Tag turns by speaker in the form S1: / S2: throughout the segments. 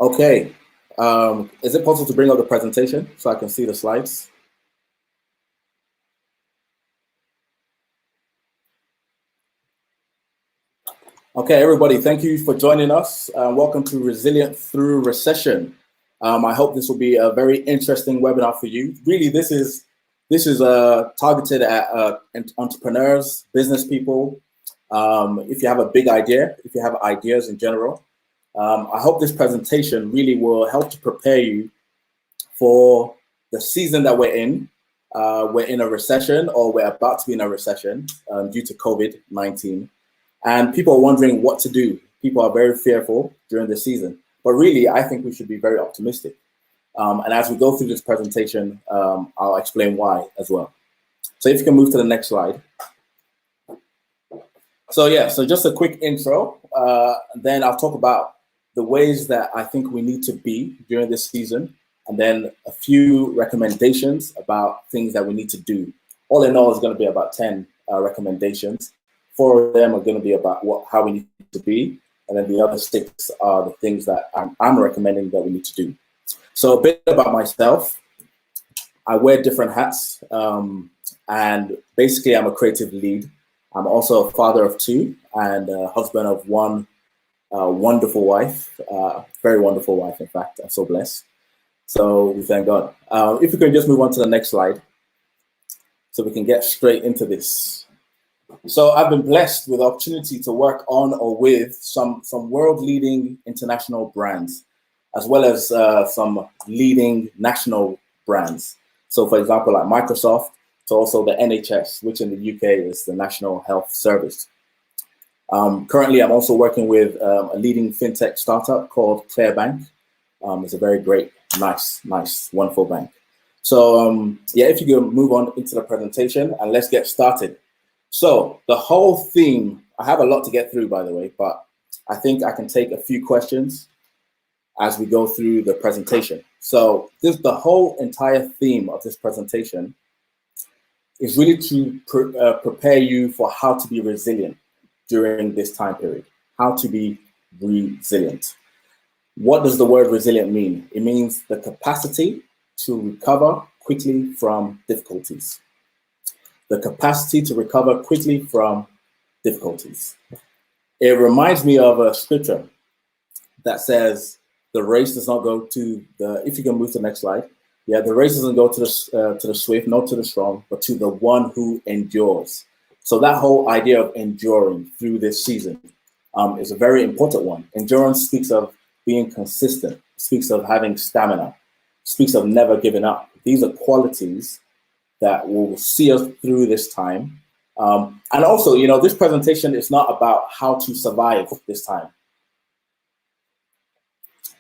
S1: Okay. Is it possible to bring up the presentation so I can see the slides? Okay, everybody, thank you for joining us. Welcome to Resilient Through Recession. I hope this will be a very interesting webinar for you. Really, this is targeted at entrepreneurs, business people. If you have a big idea, if you have ideas in general, I hope this presentation really will help to prepare you for the season that we're in. We're in a recession, or we're about to be in a recession due to COVID-19. And people are wondering what to do. People are very fearful during the season. But really, I think we should be very optimistic. And as we go through this presentation, I'll explain why as well. So if you can move to the next slide. So yeah, so just a quick intro. Then I'll talk about the ways that I think we need to be during this season. And then a few recommendations about things that we need to do. All in all, it's going to be about 10 recommendations. 4 of them are going to be about how we need to be, and then the other 6 are the things that I'm recommending that we need to do. So a bit about myself. I wear different hats, and basically I'm a creative lead. I'm also a father of 2 and a husband of 1 wonderful wife, very wonderful wife, in fact. I'm so blessed. So we thank God. If we can just move on to the next slide so we can get straight into this. So I've been blessed with the opportunity to work on or with some world-leading international brands, as well as some leading national brands. So for example, like Microsoft, to also the NHS, which in the UK is the National Health Service. Currently, I'm also working with a leading fintech startup called Clearbank. It's a very great, nice, wonderful bank. So yeah, if you can move on into the presentation and let's get started. So the whole theme, I have a lot to get through, by the way, but I think I can take a few questions as we go through the presentation. So the whole entire theme of this presentation is really to prepare you for how to be resilient during this time period, how to be resilient. What does the word resilient mean? It means the capacity to recover quickly from difficulties. The capacity to recover quickly from difficulties. It reminds me of a scripture that says the race does not go to the, if you can move to the next slide. Yeah, the race doesn't go to the swift, not to the strong, but to the one who endures. So that whole idea of enduring through this season is a very important one. Endurance speaks of being consistent, speaks of having stamina, speaks of never giving up. These are qualities that will see us through this time. And also, you know, this presentation is not about how to survive this time.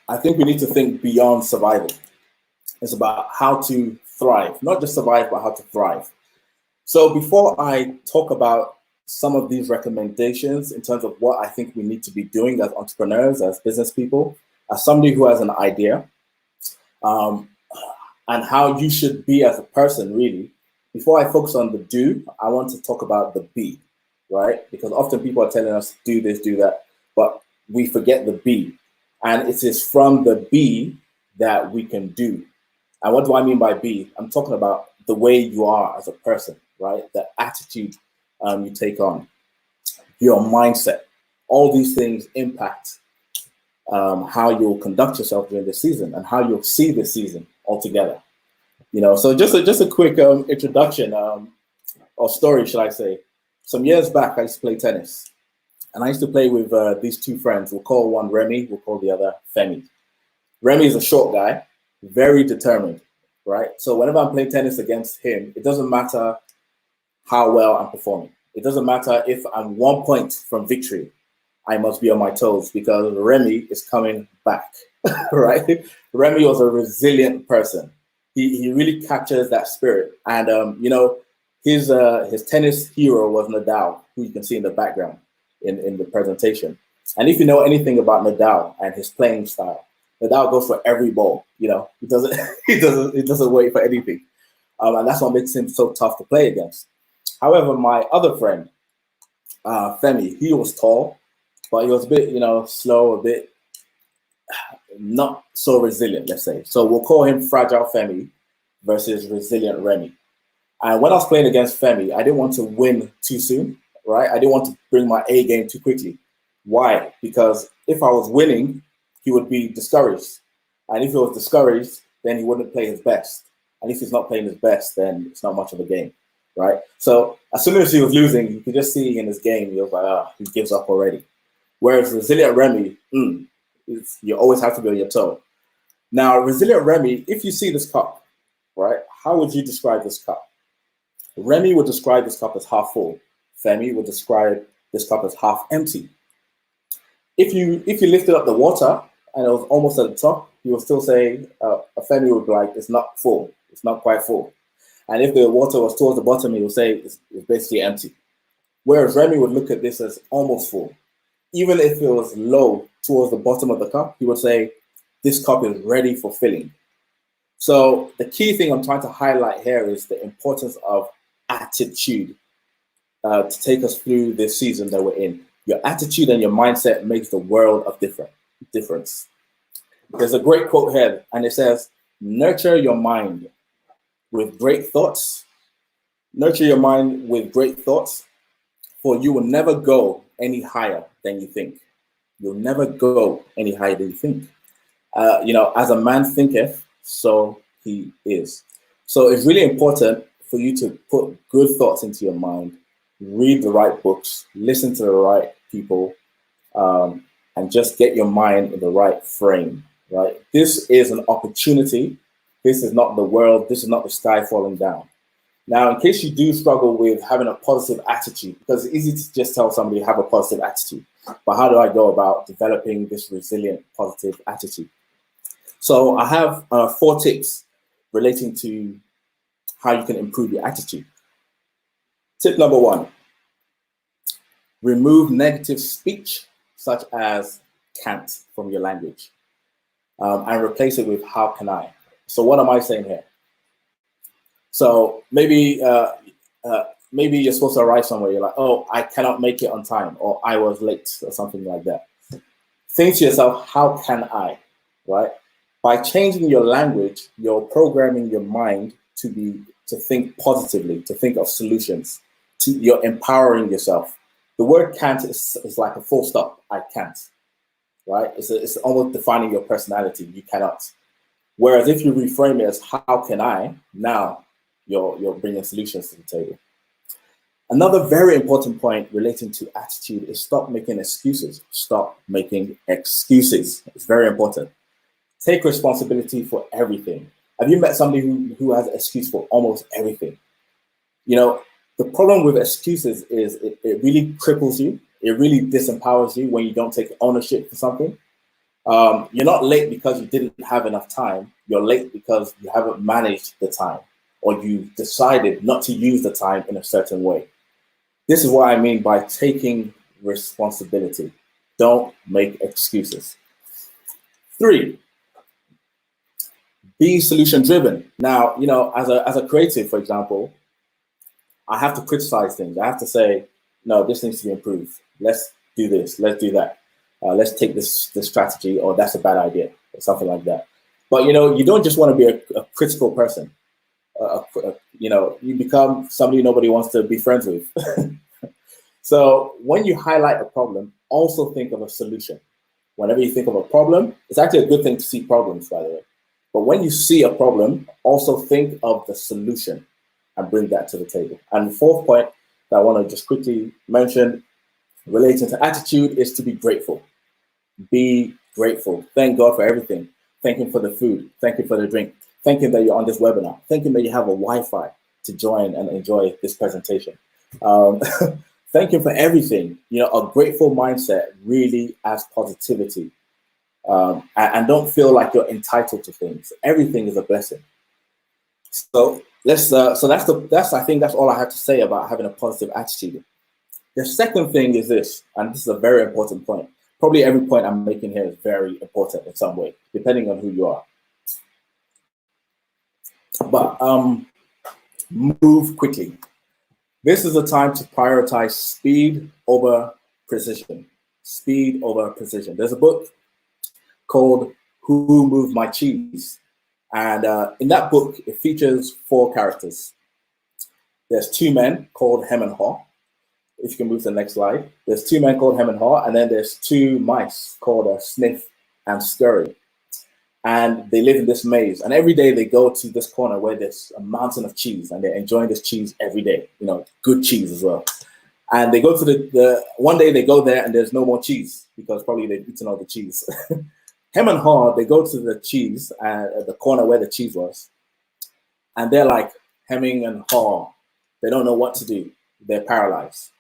S1: I think we need to think beyond survival. It's about how to thrive, not just survive, but how to thrive. So before I talk about some of these recommendations in terms of what I think we need to be doing as entrepreneurs, as business people, as somebody who has an idea, and how you should be as a person, really. Before I focus on the do, I want to talk about the be, right? Because often people are telling us do this, do that, but we forget the be. And it is from the be that we can do. And what do I mean by be? I'm talking about the way you are as a person, right? The attitude you take on, your mindset. All these things impact how you'll conduct yourself during the season and how you'll see the season altogether. You know, so just a quick introduction or story, should I say. Some years back, I used to play tennis, and I used to play with these 2 friends. We'll call one Remy, we'll call the other Femi. Remy is a short guy, very determined, right? So whenever I'm playing tennis against him, it doesn't matter how well I'm performing. It doesn't matter if I'm 1 point from victory. I must be on my toes because Remy is coming back, right? Remy was a resilient person. He really captures that spirit. And, you know, his tennis hero was Nadal, who you can see in the background in the presentation. And if you know anything about Nadal and his playing style, Nadal goes for every ball. You know, he doesn't wait for anything. And that's what makes him so tough to play against. However, my other friend, Femi, he was tall, but he was a bit, you know, slow, a bit not so resilient, let's say. So we'll call him Fragile Femi versus Resilient Remy. And when I was playing against Femi, I didn't want to win too soon, right? I didn't want to bring my A game too quickly. Why? Because if I was winning, he would be discouraged. And if he was discouraged, then he wouldn't play his best. And if he's not playing his best, then it's not much of a game, right? So as soon as he was losing, you could just see in his game, he was like, he gives up already. Whereas Resilient Remy, you always have to be on your toe. Now, Resilient Remy, if you see this cup, right, how would you describe this cup? Remy would describe this cup as half full. Femi would describe this cup as half empty. If you lifted up the water and it was almost at the top, you would still say, Femi would be like, it's not full, it's not quite full. And if the water was towards the bottom, he would say it's basically empty. Whereas Remy would look at this as almost full. Even if it was low towards the bottom of the cup, he would say, this cup is ready for filling. So the key thing I'm trying to highlight here is the importance of attitude to take us through this season that we're in. Your attitude and your mindset makes the world of difference. There's a great quote here, and it says, nurture your mind with great thoughts. Nurture your mind with great thoughts, for you will never go any higher than you think. You'll never go any higher than you think. As a man thinketh, so he is. So it's really important for you to put good thoughts into your mind, read the right books, listen to the right people, and just get your mind in the right frame, right? This is an opportunity. This is not the world. This is not the sky falling down. Now, in case you do struggle with having a positive attitude, because it's easy to just tell somebody have a positive attitude, but how do I go about developing this resilient, positive attitude? So I have 4 tips relating to how you can improve your attitude. Tip number 1, remove negative speech, such as can't, from your language, and replace it with how can I. So what am I saying here? So maybe you're supposed to arrive somewhere. You're like, oh, I cannot make it on time, or I was late, or something like that. Think to yourself, how can I, right? By changing your language, you're programming your mind to think positively, to think of solutions. You're empowering yourself. The word can't is like a full stop. I can't, right? It's almost defining your personality. You cannot. Whereas if you reframe it as how can I, now you're bringing solutions to the table. Another very important point relating to attitude is stop making excuses. Stop making excuses. It's very important. Take responsibility for everything. Have you met somebody who has an excuse for almost everything? The problem with excuses is it really cripples you. It really disempowers you when you don't take ownership for something. You're not late because you didn't have enough time. You're late because you haven't managed the time, or you decided not to use the time in a certain way. This is what I mean by taking responsibility. Don't make excuses. 3, be solution driven. Now, as a creative, for example, I have to criticize things. I have to say, no, this needs to be improved. Let's do this. Let's do that. Let's take this strategy, or that's a bad idea, or something like that. But, you don't just want to be a critical person. You become somebody nobody wants to be friends with. So when you highlight a problem, also think of a solution. Whenever you think of a problem, it's actually a good thing to see problems, by the way. But when you see a problem, also think of the solution and bring that to the table. And the 4th point that I want to just quickly mention relating to attitude is to be grateful. Be grateful. Thank God for everything. Thank Him for the food. Thank Him for the drink. Thank Him that you're on this webinar. Thank Him that you have a Wi-Fi to join and enjoy this presentation. Thank Him for everything. A grateful mindset really adds positivity. And don't feel like you're entitled to things. Everything is a blessing. So I think that's all I have to say about having a positive attitude. The second thing is this, and this is a very important point. Probably every point I'm making here is very important in some way, depending on who you are. But move quickly. This is a time to prioritize speed over precision. Speed over precision. There's a book called Who Moved My Cheese? And in that book, it features 4 characters. There's 2 men called Hem and Haw. If you can move to the next slide. There's 2 men called Hem and Haw, and then there's 2 mice called Sniff and Scurry. And they live in this maze. And every day they go to this corner where there's a mountain of cheese, and they're enjoying this cheese every day. You know, good cheese as well. And they go to one day they go there and there's no more cheese because probably they've eaten all the cheese. Hem and Haw, they go to the cheese at the corner where the cheese was. And they're like hemming and haw. They don't know what to do. They're paralyzed.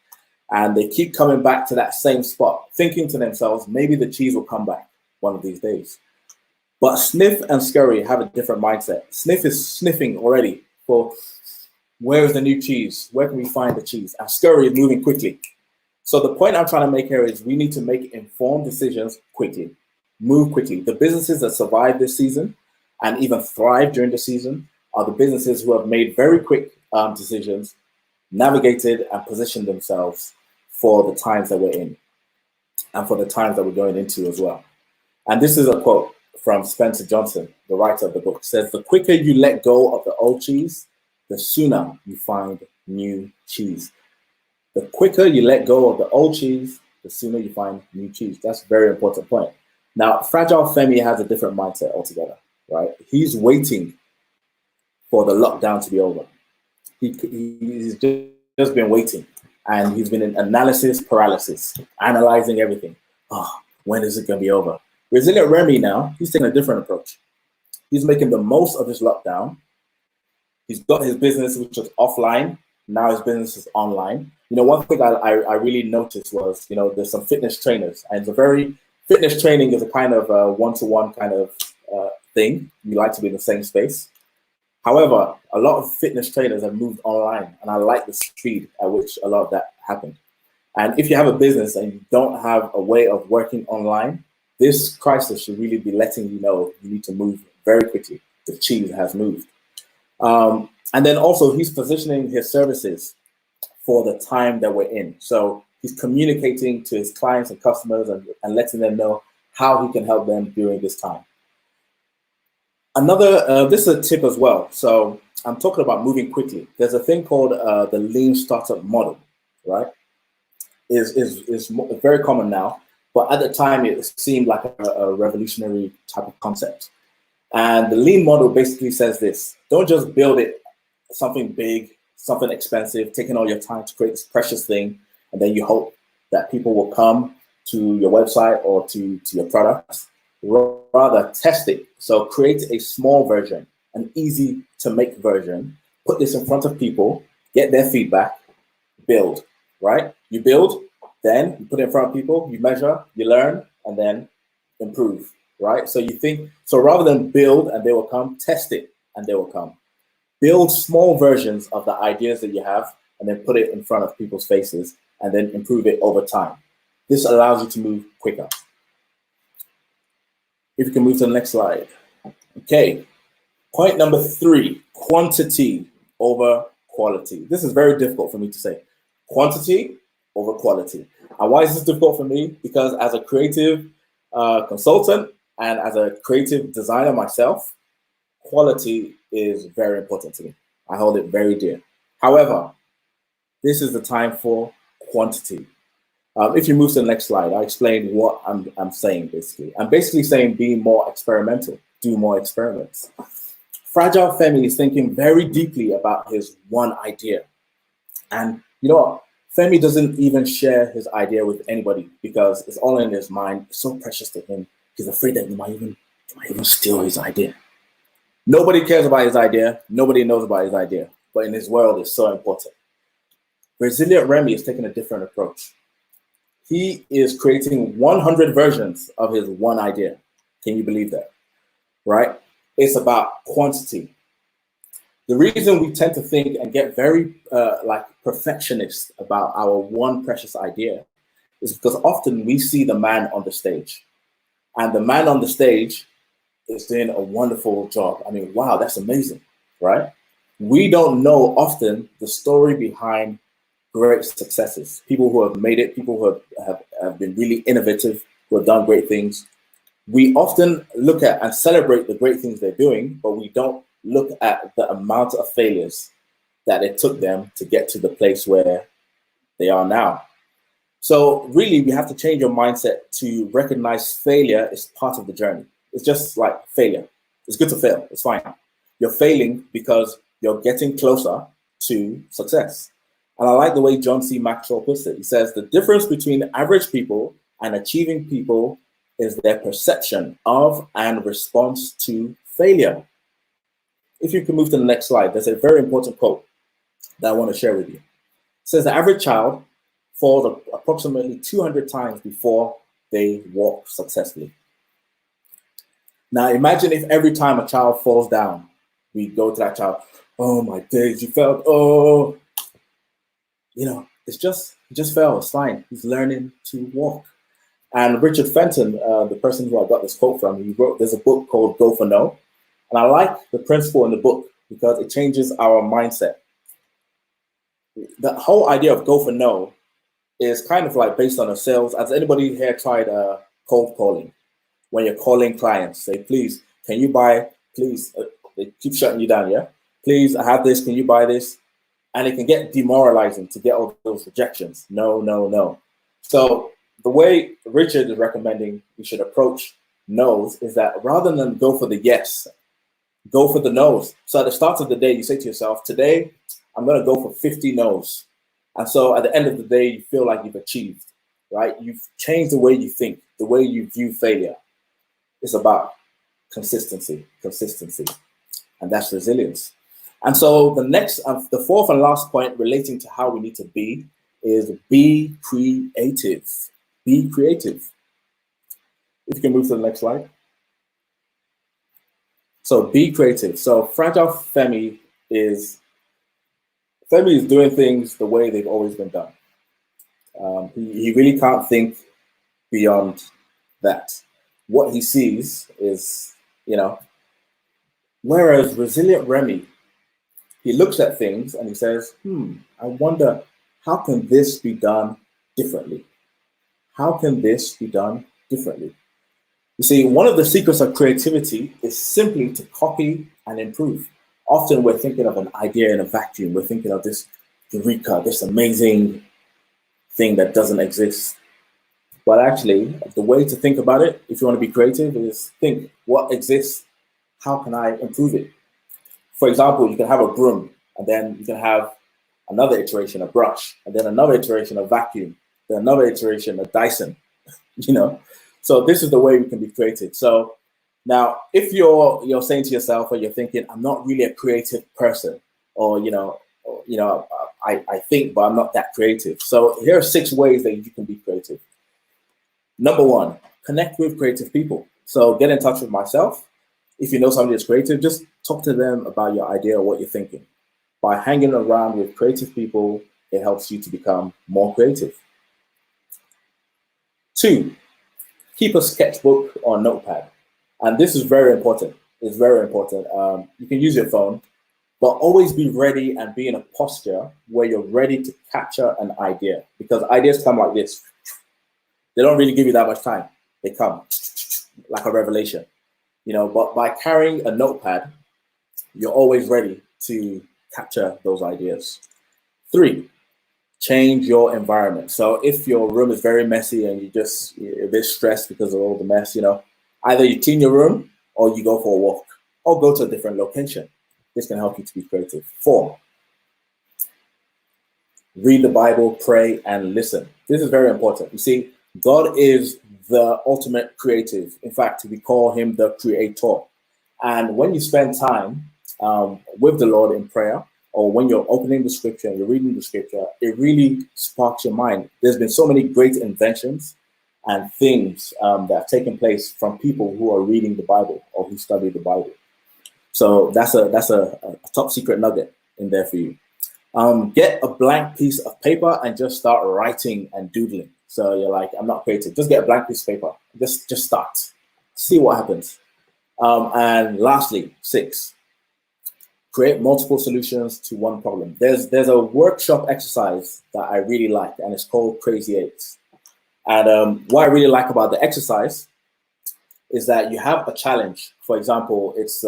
S1: And they keep coming back to that same spot, thinking to themselves, maybe the cheese will come back one of these days. But Sniff and Scurry have a different mindset. Sniff is sniffing already for where is the new cheese? Where can we find the cheese? And Scurry is moving quickly. So the point I'm trying to make here is we need to make informed decisions quickly. Move quickly. The businesses that survive this season and even thrive during the season are the businesses who have made very quick decisions, navigated and positioned themselves for the times that we're in and for the times that we're going into as well. And this is a quote from Spencer Johnson, the writer of the book. It says, "The quicker you let go of the old cheese, the sooner you find new cheese." The quicker you let go of the old cheese, the sooner you find new cheese. That's a very important point. Now, Fragile Femi has a different mindset altogether, right? He's waiting for the lockdown to be over. He's just been waiting, and he's been in analysis paralysis, analyzing everything. Oh, when is it going to be over? Resilient Remy now, he's taking a different approach. He's making the most of this lockdown. He's got his business, which was offline. Now his business is online. You know, one thing I really noticed was, you know, there's some fitness trainers, and fitness training is a kind of one-to-one kind of thing. You like to be in the same space. However, a lot of fitness trainers have moved online, and I like the speed at which a lot of that happened. And if you have a business and you don't have a way of working online, this crisis should really be letting you know you need to move very quickly. The cheese has moved. And then also he's positioning his services for the time that we're in. So he's communicating to his clients and customers and letting them know how he can help them during this time. This is a tip as well. So I'm talking about moving quickly. There's a thing called the lean startup model, right? Is very common now, but at the time it seemed like a revolutionary type of concept. And the lean model basically says this: don't just build it something big, something expensive, taking all your time to create this precious thing, and then you hope that people will come to your website or to your products. Rather, test it. So create a small version, an easy to make version, put this in front of people, get their feedback, build, right? You build, then you put it in front of people, you measure, you learn, and then improve, right? So rather than build and they will come, test it and they will come. Build small versions of the ideas that you have and then put it in front of people's faces and then improve it over time. This allows you to move quicker. If you can move to the next slide. Okay, point number 3, quantity over quality. This is very difficult for me to say. Quantity over quality. And why is this difficult for me? Because as a creative consultant and as a creative designer myself, quality is very important to me. I hold it very dear. However, this is the time for quantity. If you move to the next slide, I'll explain what I'm saying basically. I'm basically saying be more experimental, do more experiments. Fragile Femi is thinking very deeply about his one idea. And you know what? Femi doesn't even share his idea with anybody because it's all in his mind. It's so precious to him. He's afraid that you might even steal his idea. Nobody cares about his idea. Nobody knows about his idea. But in his world, it's so important. Resilient Remy is taking a different approach. He is creating 100 versions of his one idea. Can you believe that? Right? It's about quantity. The reason we tend to think and get very perfectionist about our one precious idea is because often we see the man on the stage. And the man on the stage is doing a wonderful job. I mean, wow, that's amazing, right? We don't know often the story behind great successes, people who have made it, people who have been really innovative, who have done great things. We often look at and celebrate the great things they're doing, but we don't look at the amount of failures that it took them to get to the place where they are now. So really, we have to change your mindset to recognize failure is part of the journey. It's just like failure. It's good to fail. It's fine. You're failing because you're getting closer to success. And I like the way John C. Maxwell puts it. He says the difference between average people and achieving people is their perception of and response to failure. If you can move to the next slide, there's a very important quote that I want to share with you. It says the average child falls approximately 200 times before they walk successfully. Now imagine if every time a child falls down, we go to that child, oh my days, you fell, oh, you know, he just fell, it's fine. He's learning to walk. And Richard Fenton, the person who I got this quote from, there's a book called Go for No. And I like the principle in the book because it changes our mindset. The whole idea of go for no is kind of like based on a sales. Has anybody here tried cold calling? When you're calling clients, say, please, can you buy, please, they keep shutting you down, yeah? Please, I have this, can you buy this? And it can get demoralizing to get all those rejections. No, no, no. So the way Richard is recommending we should approach no's is that rather than go for the yes, go for the no's. So at the start of the day, you say to yourself, today, I'm going to go for 50 no's. And so at the end of the day, you feel like you've achieved, right? You've changed the way you think, the way you view failure. It's about consistency, and that's resilience. And so the fourth and last point relating to how we need to be is be creative. Be creative. If you can move to the next slide. So be creative. So Fragile Femi is doing things the way they've always been done. He really can't think beyond that. What he sees is, you know, whereas resilient Remy, he looks at things and he says, I wonder, how can this be done differently? How can this be done differently? You see, one of the secrets of creativity is simply to copy and improve. Often we're thinking of an idea in a vacuum. We're thinking of this eureka, this amazing thing that doesn't exist. But actually, the way to think about it, if you want to be creative, is think what exists, how can I improve it? For example, you can have a broom, and then you can have another iteration, a brush, and then another iteration, a vacuum, then another iteration, a Dyson, you know? So this is the way we can be creative. So now, if you're saying to yourself, or you're thinking, I'm not really a creative person, or I think, but I'm not that creative. So here are 6 ways that you can be creative. Number 1, connect with creative people. So get in touch with myself. If you know somebody that's creative, just talk to them about your idea or what you're thinking. By hanging around with creative people, it helps you to become more creative. 2, keep a sketchbook or notepad. And this is very important. It's very important. You can use your phone, but always be ready and be in a posture where you're ready to capture an idea, because ideas come like this. They don't really give you that much time. They come like a revelation, you know, but by carrying a notepad, you're always ready to capture those ideas. 3, change your environment. So if your room is very messy and you're a bit stressed because of all the mess, you know, either you clean your room or you go for a walk or go to a different location. This can help you to be creative. 4, read the Bible, pray, and listen. This is very important. You see, God is the ultimate creative. In fact, we call him the creator. And when you spend time with the Lord in prayer, or when you're opening the scripture and you're reading the scripture, it really sparks your mind. There's been so many great inventions and things that have taken place from people who are reading the Bible or who study the Bible. So that's a top secret nugget in there for you. Get a blank piece of paper and just start writing and doodling. So you're like, I'm not creative. Just get a blank piece of paper. Just start. See what happens. And lastly, 6, create multiple solutions to one problem. There's a workshop exercise that I really like, and it's called Crazy 8s. And what I really like about the exercise is that you have a challenge. For example, it's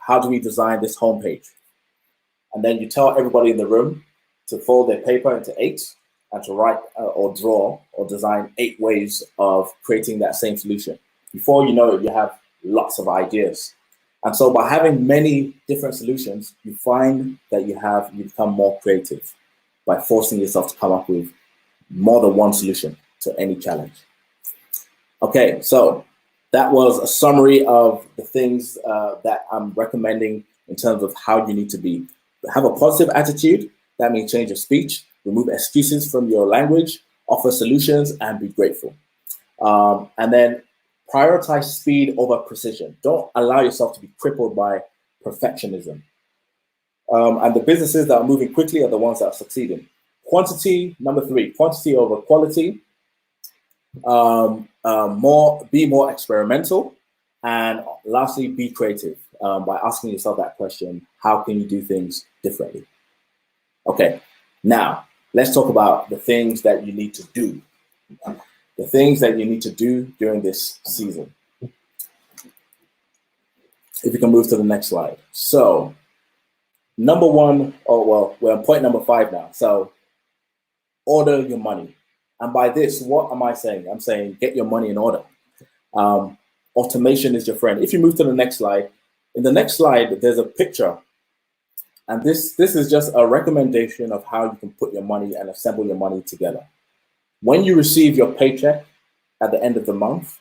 S1: how do we design this homepage? And then you tell everybody in the room to fold their paper into 8 and to write or draw or design 8 ways of creating that same solution. Before you know it, you have lots of ideas. And so by having many different solutions, you find that you become more creative by forcing yourself to come up with more than one solution to any challenge. Okay, so that was a summary of the things that I'm recommending in terms of how you need to be. Have a positive attitude. That means change your speech, remove excuses from your language, offer solutions, and be grateful. And then prioritize speed over precision. Don't allow yourself to be crippled by perfectionism. And the businesses that are moving quickly are the ones that are succeeding. Quantity, number 3, quantity over quality. Be more experimental. And lastly, be creative by asking yourself that question, how can you do things differently? Okay, now let's talk about the things that you need to do. The things that you need to do during this season. If you can move to the next slide. So number 1, we're on point number 5 now. So order your money. And by this, what am I saying? I'm saying get your money in order. Automation is your friend. If you move to the next slide, in the next slide, there's a picture. And this is just a recommendation of how you can put your money and assemble your money together. When you receive your paycheck at the end of the month,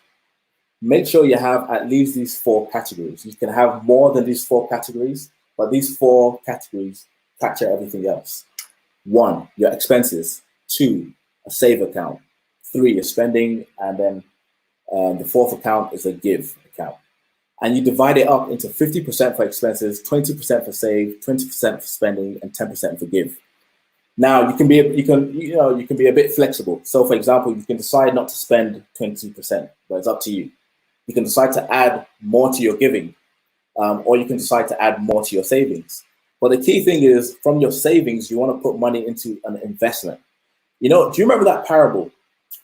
S1: make sure you have at least these 4 categories. You can have more than these 4 categories, but these 4 categories capture everything else. 1, your expenses. 2, a save account. 3, your spending. And then the 4th account is a give account. And you divide it up into 50% for expenses, 20% for save, 20% for spending, and 10% for give. Now you can be a bit flexible. So for example, you can decide not to spend 20%, but it's up to you. You can decide to add more to your giving, or you can decide to add more to your savings. But the key thing is, from your savings, you want to put money into an investment. Do you remember that parable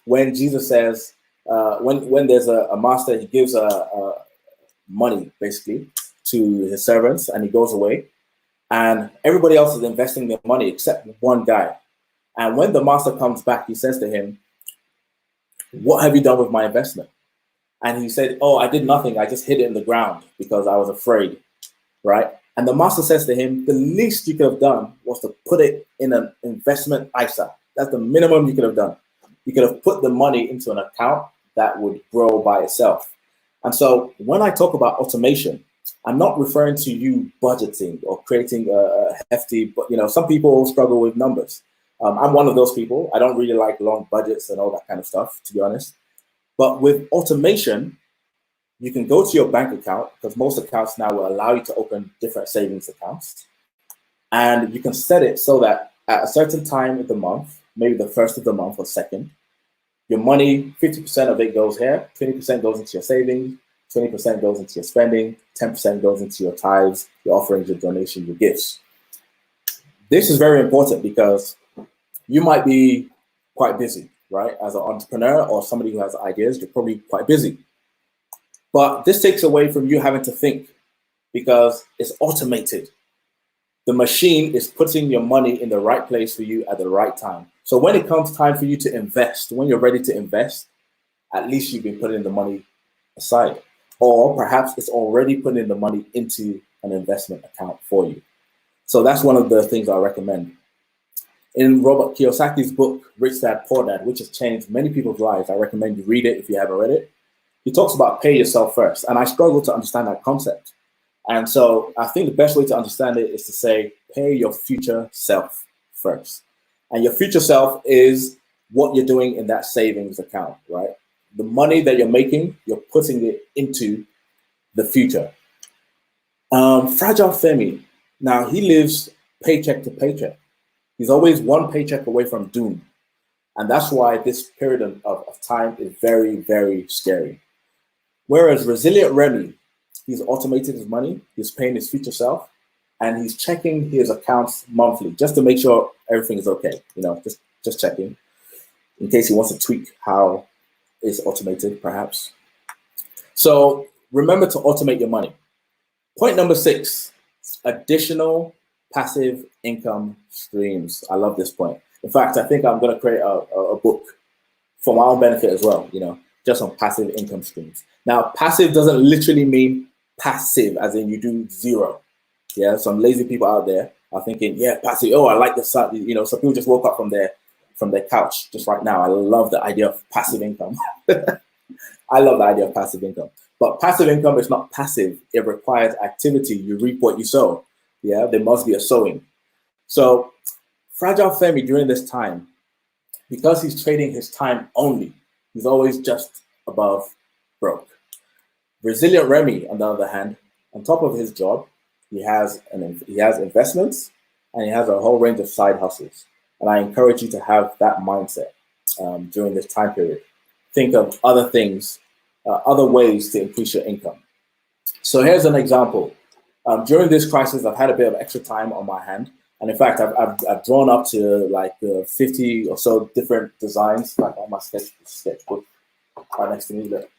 S1: when Jesus says, when there's a master, he gives money basically to his servants and he goes away, and everybody else is investing their money except one guy. And when the master comes back, he says to him, "What have you done with my investment?" And he said, "Oh, I did nothing. I just hid it in the ground because I was afraid." Right? And the master says to him, "The least you could have done was to put it in an investment ISA. That's the minimum you could have done. You could have put the money into an account that would grow by itself." And so when I talk about automation, I'm not referring to you budgeting or creating a hefty, but some people struggle with numbers. I'm one of those people. I don't really like long budgets and all that kind of stuff, to be honest. But with automation, you can go to your bank account, because most accounts now will allow you to open different savings accounts. And you can set it so that at a certain time of the month, maybe the 1st of the month or 2nd, your money, 50% of it goes here, 20% goes into your savings, 20% goes into your spending, 10% goes into your tithes, your offerings, your donation, your gifts. This is very important because you might be quite busy, right? As an entrepreneur or somebody who has ideas, you're probably quite busy. But this takes away from you having to think, because it's automated. The machine is putting your money in the right place for you at the right time. So when it comes time for you to invest, when you're ready to invest, at least you've been putting the money aside. Or perhaps it's already putting the money into an investment account for you. So that's one of the things I recommend. In Robert Kiyosaki's book, Rich Dad, Poor Dad, which has changed many people's lives, I recommend you read it if you haven't read it. He talks about pay yourself first. And I struggle to understand that concept. And so I think the best way to understand it is to say, pay your future self first. And your future self is what you're doing in that savings account, right? The money that you're making, you're putting it into the future. Fragile Femi, now he lives paycheck to paycheck. He's always one paycheck away from doom. And that's why this period of time is very, very scary. Whereas Resilient Remy, he's automated his money, he's paying his future self, and he's checking his accounts monthly just to make sure everything is okay. Just checking in case he wants to tweak how it's automated, perhaps. So remember to automate your money. Point number 6, additional passive income streams. I love this point. In fact, I think I'm going to create a book for my own benefit as well, just on passive income streams. Now, passive doesn't literally mean passive, as in you do zero. Yeah, some lazy people out there are thinking, yeah, passive. Oh, I like the sun. Some people just woke up from their couch just right now. I love the idea of passive income. I love the idea of passive income. But passive income is not passive. It requires activity. You reap what you sow. Yeah, there must be a sowing. So Fragile Femi during this time, because he's trading his time only, he's always just above broke. Resilient Remy, on the other hand, on top of his job, he has investments and he has a whole range of side hustles. And I encourage you to have that mindset during this time period. Think of other things, other ways to increase your income. So here's an example. During this crisis, I've had a bit of extra time on my hand. And in fact, I've drawn up to like 50 or so different designs, like on my sketchbook right next to me. Look.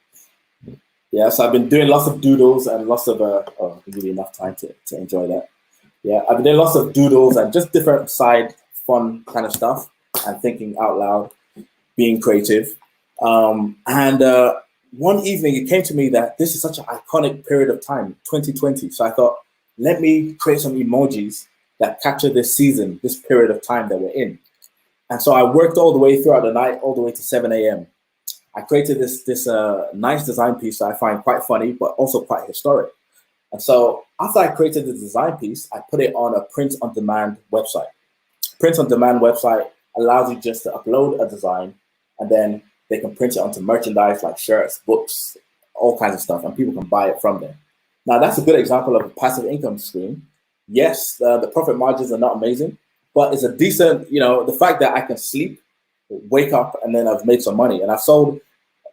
S1: Yeah, so I've been doing lots of doodles and lots of, I'll give you enough time to enjoy that. Yeah, I've been doing lots of doodles and just different side fun kind of stuff and thinking out loud, being creative. One evening it came to me that this is such an iconic period of time, 2020. So I thought, let me create some emojis that capture this season, this period of time that we're in. And so I worked all the way throughout the night, all the way to 7 a.m. I created this nice design piece that I find quite funny, but also quite historic. And so after I created the design piece, I put it on a print-on-demand website. Print-on-demand website allows you just to upload a design, and then they can print it onto merchandise like shirts, books, all kinds of stuff, and people can buy it from there. Now, that's a good example of a passive income stream. Yes, the profit margins are not amazing, but it's a decent, the fact that I can sleep, wake up, and then I've made some money. And I've sold,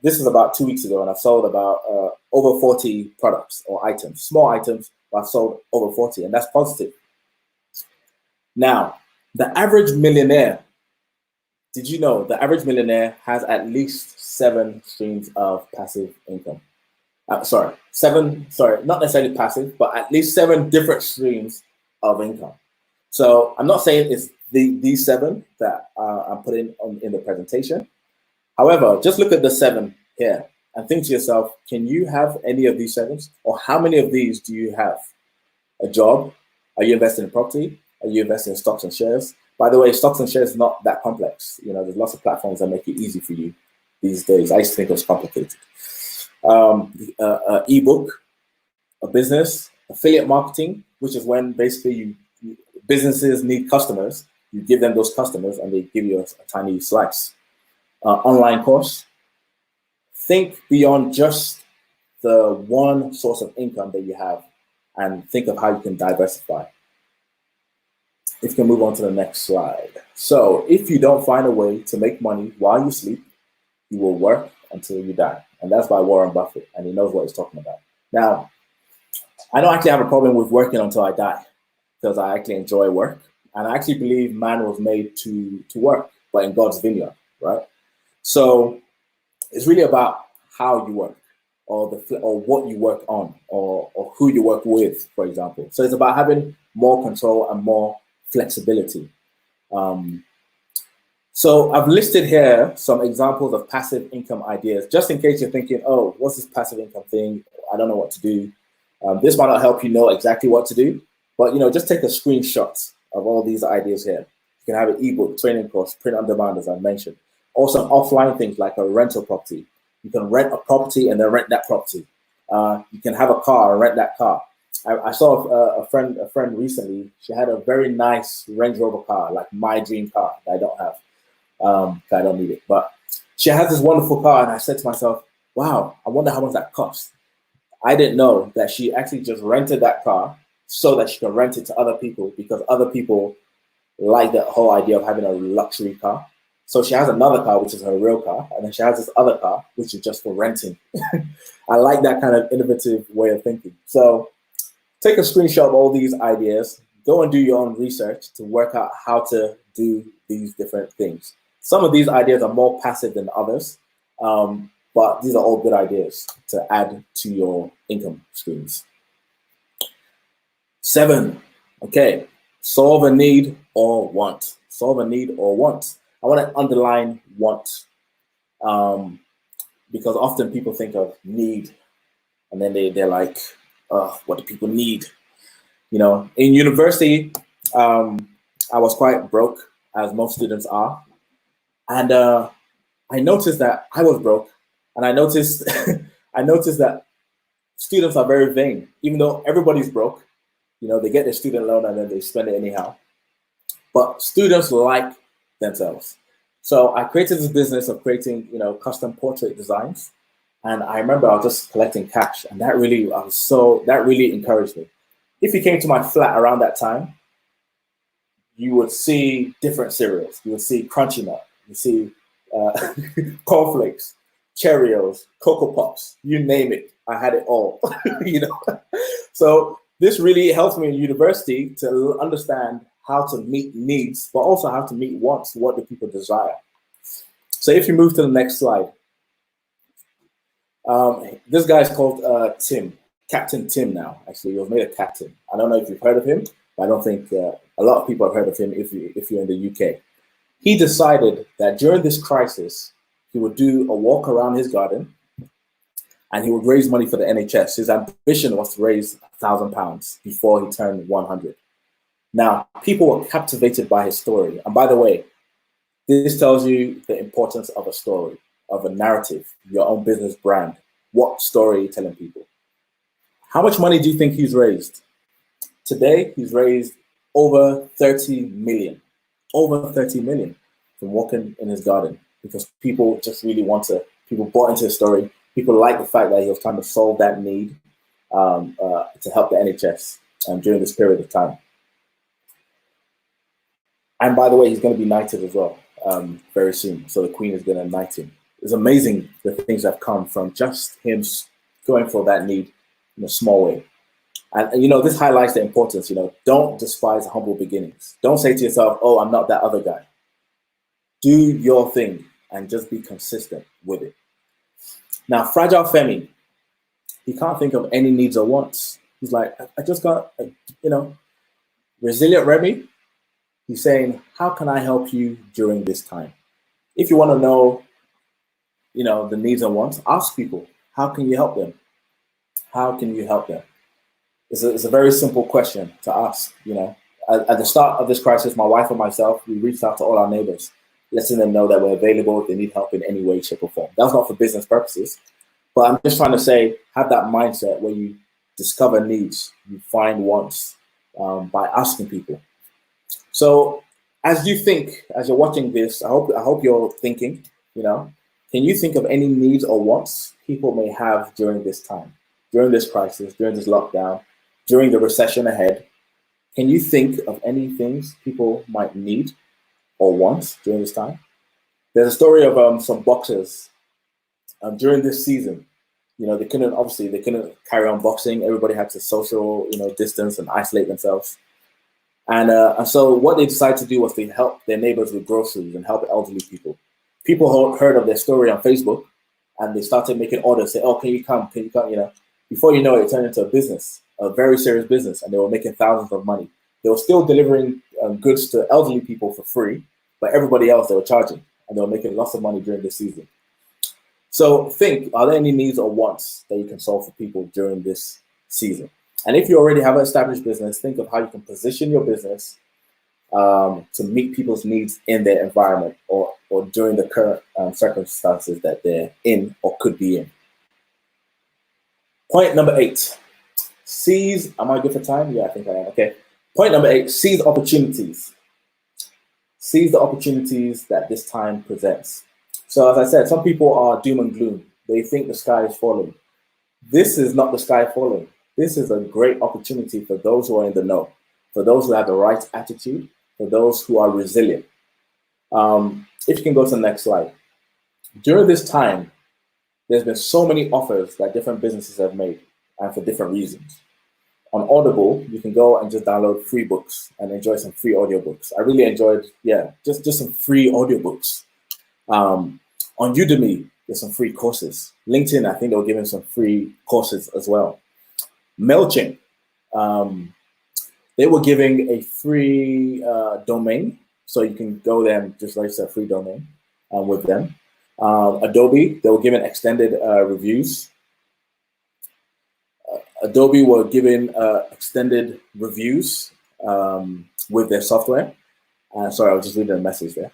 S1: this is about 2 weeks ago, and I've sold about over 40 products or items, small items, but I've sold over 40, and that's positive. Now, the average millionaire, did you know the average millionaire has at least 7 streams of passive income? Not necessarily passive, but at least 7 different streams of income. So I'm not saying it's these 7 that I'm putting in the presentation. However, just look at the 7 here and think to yourself, can you have any of these 7s? Or how many of these do you have? A job? Are you investing in property? Are you investing in stocks and shares? By the way, stocks and shares is not that complex. There's lots of platforms that make it easy for you these days. I used to think it was complicated. Ebook, a business, affiliate marketing, which is when basically businesses need customers. You give them those customers and they give you a tiny slice. Online course. Think beyond just the one source of income that you have and think of how you can diversify. If you can move on to the next slide. So if you don't find a way to make money while you sleep, you will work until you die. And that's by Warren Buffett, and he knows what he's talking about. Now, I don't actually have a problem with working until I die because I actually enjoy work. And I actually believe man was made to work, but in God's vineyard, right? So it's really about how you work or what you work on or who you work with, for example. So it's about having more control and more flexibility. So I've listed here some examples of passive income ideas, just in case you're thinking, oh, what's this passive income thing? I don't know what to do. This might not help you know exactly what to do, but just take a screenshot of all these ideas here. You can have an ebook, training course, print on demand, as I mentioned. Also offline things like a rental property. You can rent a property and then rent that property. You can have a car and rent that car. I saw a friend recently. She had a very nice Range Rover car, like my dream car that I don't have. I don't need it, but she has this wonderful car, and I said to myself, wow, I wonder how much that costs. I didn't know that she actually just rented that car so that she can rent it to other people because other people like the whole idea of having a luxury car. So she has another car, which is her real car, and then she has this other car, which is just for renting. I like that kind of innovative way of thinking. So take a screenshot of all these ideas, go and do your own research to work out how to do these different things. Some of these ideas are more passive than others. but these are all good ideas to add to your income streams. 7, okay, solve a need or want. Solve a need or want. I want to underline want, because often people think of need and then they're like, what do people need? You know, in university, I was quite broke, as most students are. And I noticed that I was broke, and I noticed I noticed that students are very vain, even though everybody's broke. You know, they get their student loan and then they spend it anyhow. But students like themselves. So I created this business of creating, you know, custom portrait designs. And I remember I was just collecting cash, and that really encouraged me. If you came to my flat around that time, you would see different cereals. You would see Crunchy Nut, you see cornflakes, Cheerios, Cocoa Pops, you name it. I had it all, you know. So this really helped me in university to understand how to meet needs, but also how to meet wants. What do people desire? So if you move to the next slide, this guy's called Tim, Captain Tim now. Actually, he was made a captain. I don't know if you've heard of him, but I don't think a lot of people have heard of him if you're in the UK. He decided that during this crisis, he would do a walk around his garden and he would raise money for the NHS. His ambition was to raise £1,000 before he turned 100. Now, people were captivated by his story. And by the way, this tells you the importance of a story, of a narrative, your own business brand. What story are you telling people? How much money do you think he's raised? Today, he's raised over 30 million. Over 30 million from walking in his garden, because people just really people bought into his story. People like the fact that he was trying to solve that need to help the NHS during this period of time. And by the way, he's going to be knighted as well very soon. So the Queen is going to knight him. It's amazing the things that have come from just him going for that need in a small way. And you know, this highlights the importance, you know, don't despise humble beginnings. Don't say to yourself, oh, I'm not that other guy. Do your thing and just be consistent with it. Now, Fragile Femi, he can't think of any needs or wants. He's like, I just got, you know, Resilient Remy, he's saying, how can I help you during this time? If you want to know, you know, the needs and wants, ask people, how can you help them? How can you help them? It's a very simple question to ask, you know. At the start of this crisis, my wife and myself, we reached out to all our neighbors, letting them know that we're available if they need help in any way, shape, or form. That's not for business purposes, but I'm just trying to say, have that mindset where you discover needs, you find wants by asking people. So as you think, as you're watching this, I hope you're thinking, you know, can you think of any needs or wants people may have during this time, during this crisis, during this lockdown, during the recession ahead? Can you think of any things people might need or want during this time? There's a story of some boxers during this season. You know, they couldn't carry on boxing. Everybody had to social, you know, distance and isolate themselves. And so what they decided to do was to help their neighbors with groceries and help elderly people. People heard of their story on Facebook, and they started making orders, say, oh, can you come, you know. Before you know it, it turned into a business, a very serious business, and they were making thousands of money. They were still delivering goods to elderly people for free, but everybody else they were charging, and they were making lots of money during this season. So think, are there any needs or wants that you can solve for people during this season? And if you already have an established business, think of how you can position your business to meet people's needs in their environment or during the current circumstances that they're in or could be in. Point number 8, seize, am I good for time? Yeah, I think I am, okay. Point number 8, seize opportunities. Seize the opportunities that this time presents. So as I said, some people are doom and gloom. They think the sky is falling. This is not the sky falling. This is a great opportunity for those who are in the know, for those who have the right attitude, for those who are resilient. If you can go to the next slide. During this time, there's been so many offers that different businesses have made, and for different reasons. On Audible, you can go and just download free books and enjoy some free audiobooks. I really enjoyed, just some free audiobooks. On Udemy, There's some free courses. LinkedIn, I think they were giving some free courses as well. MailChimp, they were giving a free domain, so you can go there and just register a free domain with them. Adobe, they were giving extended reviews. Adobe were giving extended reviews with their software. Sorry, I was just reading a message there.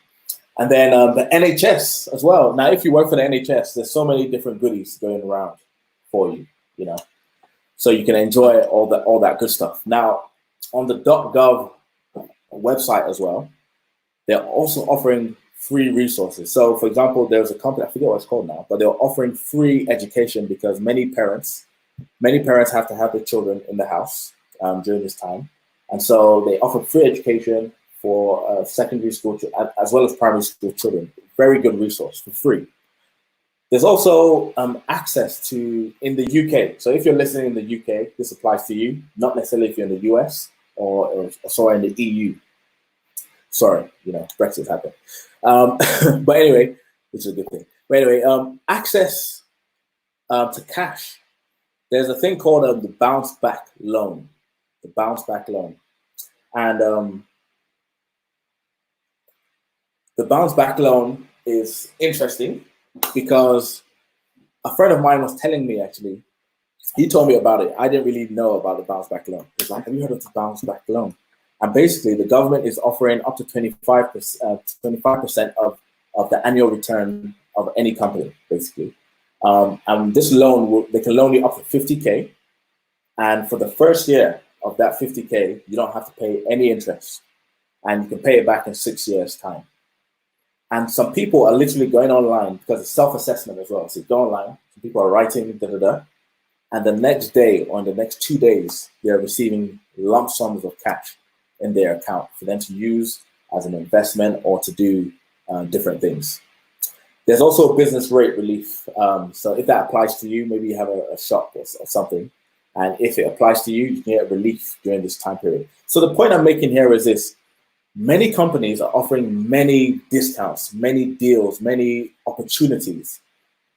S1: And then the NHS as well. Now, if you work for the NHS, there's so many different goodies going around for you, you know, so you can enjoy all that good stuff. Now, on the .gov website as well, they're also offering free resources. So, for example, there's a company, I forget what it's called now, but they're offering free education because many parents have to have their children in the house during this time. And so they offer free education for secondary school as well as primary school children. Very good resource for free. There's also access to in the UK. So if you're listening in the UK, this applies to you, not necessarily if you're in the US or sorry, in the EU. Sorry, you know, Brexit happened. But anyway, which is a good thing. But anyway, access to cash. There's a thing called the bounce back loan. The bounce back loan. And the bounce back loan is interesting because a friend of mine was telling me, actually, he told me about it. I didn't really know about the bounce back loan. He's like, have you heard of the bounce back loan? And basically the government is offering up to 25% of the annual return of any company, basically. And this loan, they can loan you up to 50K. And for the first year of that 50K, you don't have to pay any interest. And you can pay it back in 6 years' time. And some people are literally going online because it's self-assessment as well. So you go online, some people are writing, and the next day or in the next 2 days, they're receiving lump sums of cash in their account for them to use as an investment or to do different things. There's also business rate relief. So if that applies to you, maybe you have a shop or something. And if it applies to you, you can get relief during this time period. So the point I'm making here is this. Many companies are offering many discounts, many deals, many opportunities.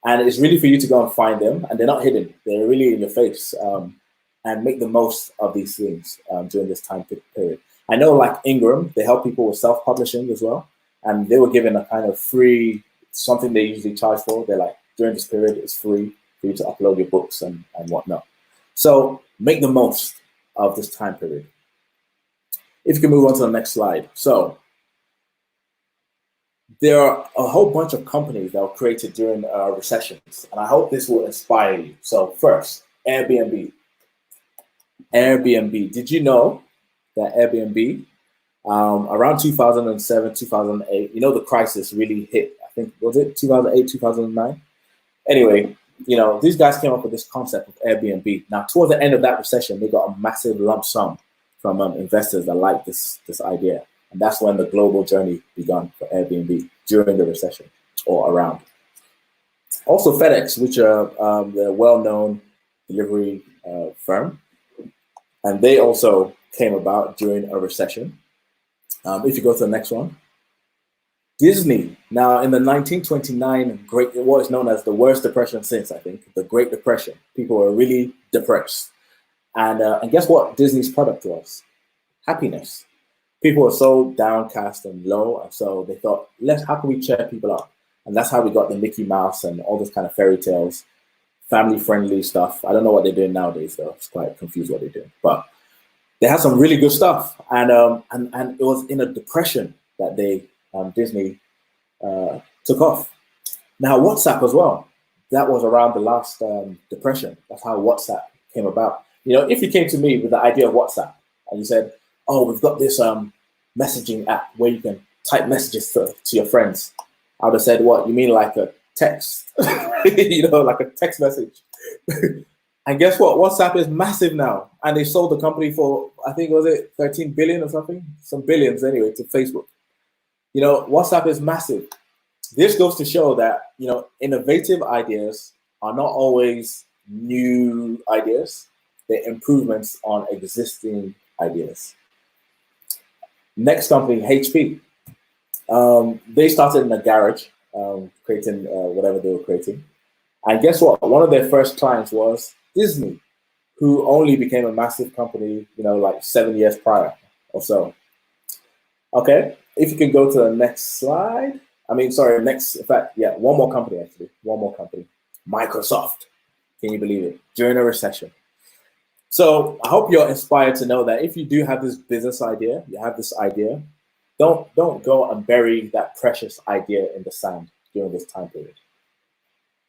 S1: And it's really for you to go and find them. And they're not hidden. They're really in your face. And make the most of these things during this time period. I know like Ingram, they help people with self-publishing as well. And they were given a kind of free, something they usually charge for. They're like, during this period, it's free for you to upload your books and whatnot. So make the most of this time period. If you can move on to the next slide. So there are a whole bunch of companies that were created during recessions, and I hope this will inspire you. So first, Airbnb. Airbnb. Did you know that Airbnb, around 2007, 2008, you know, the crisis really hit, I think, was it 2008, 2009? Anyway, you know, these guys came up with this concept of Airbnb. Now, towards the end of that recession, they got a massive lump sum from investors that like this idea. And that's when the global journey began for Airbnb during the recession or around. Also FedEx, which are the well-known delivery firm. And they also came about during a recession. If you go to the next one. Disney. Now, in the 1929 what is known as the worst depression since, I think, the Great Depression. People were really depressed. And guess what Disney's product was? Happiness. People were so downcast and low, and so they thought, how can we cheer people up? And that's how we got the Mickey Mouse and all those kind of fairy tales, family-friendly stuff. I don't know what they're doing nowadays, though. It's quite confused what they're doing. But they had some really good stuff, and it was in a depression that Disney took off. Now, WhatsApp as well. That was around the last depression. That's how WhatsApp came about. You know, if you came to me with the idea of WhatsApp and you said, oh, we've got this messaging app where you can type messages to your friends, I would have said, what, you mean like a text? You know, like a text message. And guess what? WhatsApp is massive now. And they sold the company for, I think, was it 13 billion or something? Some billions anyway to Facebook. You know, WhatsApp is massive. This goes to show that, you know, innovative ideas are not always new ideas. They're improvements on existing ideas. Next company, HP. They started in a garage creating whatever they were creating. And guess what? One of their first clients was Disney, who only became a massive company, like 7 years prior or so. Okay, if you can go to the next slide. In fact, yeah, one more company, actually. One more company. Microsoft. Can you believe it? During a recession. So I hope you're inspired to know that if you do have this business idea, you have this idea, don't go and bury that precious idea in the sand during this time period.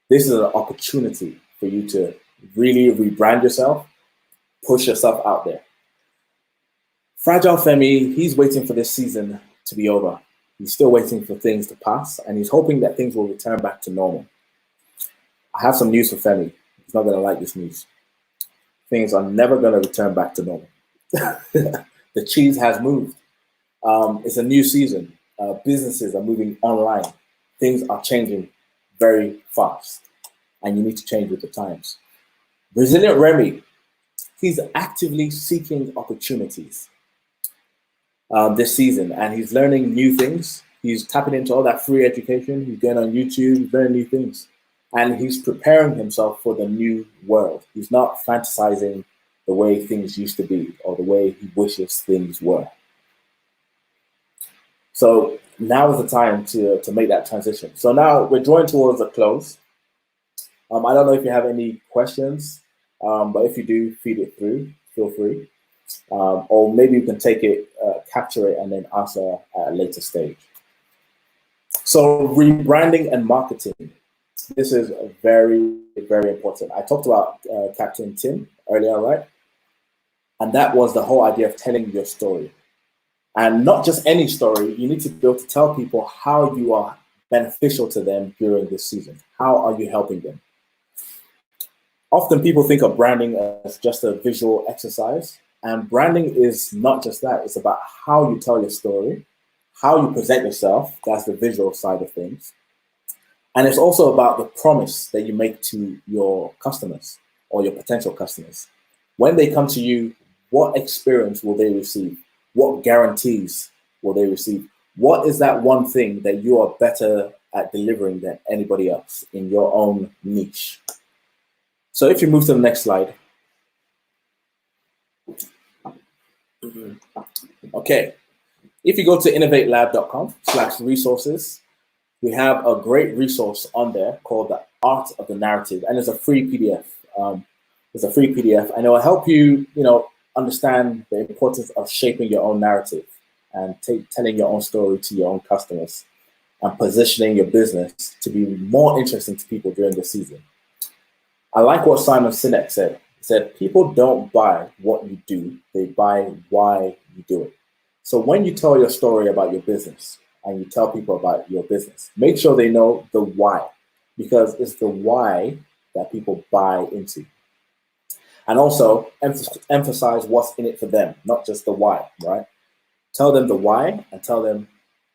S1: This is an opportunity for you to really rebrand yourself, push yourself out there. Fragile Femi, he's waiting for this season to be over. He's still waiting for things to pass, and he's hoping that things will return back to normal. I have some news for Femi. He's not going to like this news. Things are never going to return back to normal. The cheese has moved. It's a new season. Businesses are moving online. Things are changing very fast, and you need to change with the times. Resilient Remy, he's actively seeking opportunities this season, and he's learning new things. He's tapping into all that free education. He's going on YouTube, he's learning new things, and he's preparing himself for the new world. He's not fantasizing the way things used to be or the way he wishes things were. So now is the time to make that transition. So now we're drawing towards a close. I don't know if you have any questions, but if you do, feed it through, feel free. Or maybe you can take it, capture it, and then answer at a later stage. So rebranding and marketing. This is very, very important. I talked about Captain Tim earlier, right? And that was the whole idea of telling your story. And not just any story, you need to be able to tell people how you are beneficial to them during this season. How are you helping them? Often people think of branding as just a visual exercise, and branding is not just that. It's about how you tell your story, how you present yourself. That's the visual side of things. And it's also about the promise that you make to your customers or your potential customers. When they come to you, what experience will they receive? What guarantees will they receive? What is that one thing that you are better at delivering than anybody else in your own niche? So if you move to the next slide. Okay. If you go to innovatelab.com/resources, we have a great resource on there called The Art of the Narrative, and it's a free PDF. It's a free PDF, and it will help you, understand the importance of shaping your own narrative and telling your own story to your own customers and positioning your business to be more interesting to people during the season. I like what Simon Sinek said. He said, people don't buy what you do, they buy why you do it. So when you tell your story about your business and you tell people about your business, make sure they know the why, because it's the why that people buy into. And also emphasize what's in it for them, not just the why, right? Tell them the why and tell them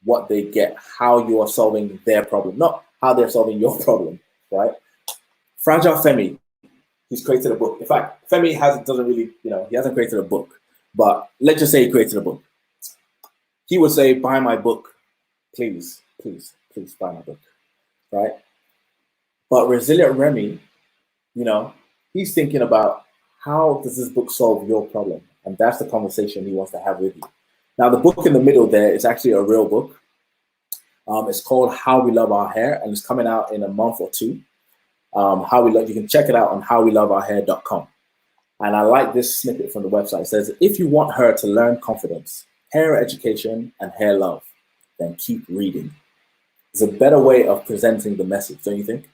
S1: what they get, how you are solving their problem, not how they're solving your problem, right? Fragile Femi, he's created a book. In fact, Femi doesn't really, he hasn't created a book, but let's just say he created a book. He would say, buy my book, please, please, please buy my book, right? But Resilient Remy, he's thinking about, how does this book solve your problem? And that's the conversation he wants to have with you. Now, the book in the middle there is actually a real book. It's called How We Love Our Hair, and it's coming out in a month or two. You can check it out on howweloveourhair.com. And I like this snippet from the website. It says, if you want her to learn confidence, hair education, and hair love, then keep reading. It's a better way of presenting the message, don't you think?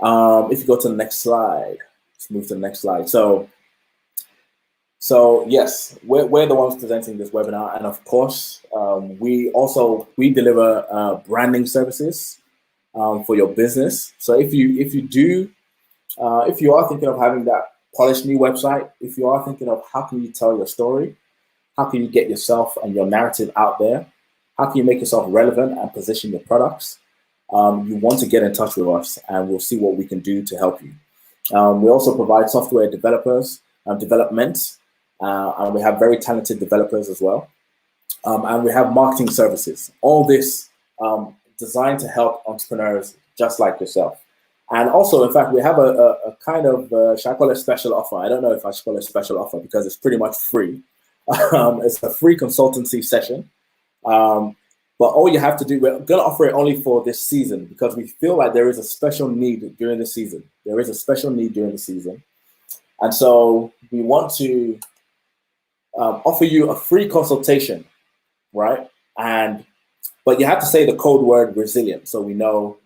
S1: If you go to the next slide. Let's move to the next slide. So yes, we're the ones presenting this webinar, and of course, we deliver branding services for your business. So if you are thinking of having that polished new website, if you are thinking of how can you tell your story, how can you get yourself and your narrative out there, how can you make yourself relevant and position your products, you want to get in touch with us, and we'll see what we can do to help you. We also provide software development, and we have very talented developers as well. And we have marketing services. All this designed to help entrepreneurs just like yourself. And also, in fact, we have a kind of, should I call it special offer? I don't know if I should call it special offer because it's pretty much free. It's a free consultancy session. But all you have to do, we're going to offer it only for this season because we feel like there is a special need during the season. There is a special need during the season. And so we want to offer you a free consultation, right? But you have to say the code word resilient so we know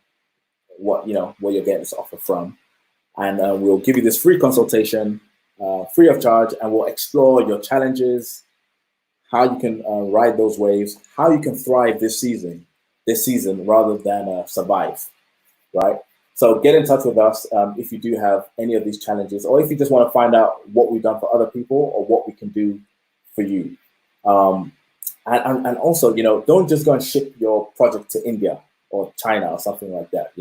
S1: what where you're getting this offer from. And we'll give you this free consultation free of charge, and we'll explore your challenges, how you can ride those waves, how you can thrive this season rather than survive, right? So get in touch with us if you do have any of these challenges, or if you just want to find out what we've done for other people or what we can do for you. And also, don't just go and ship your project to India or China or something like that,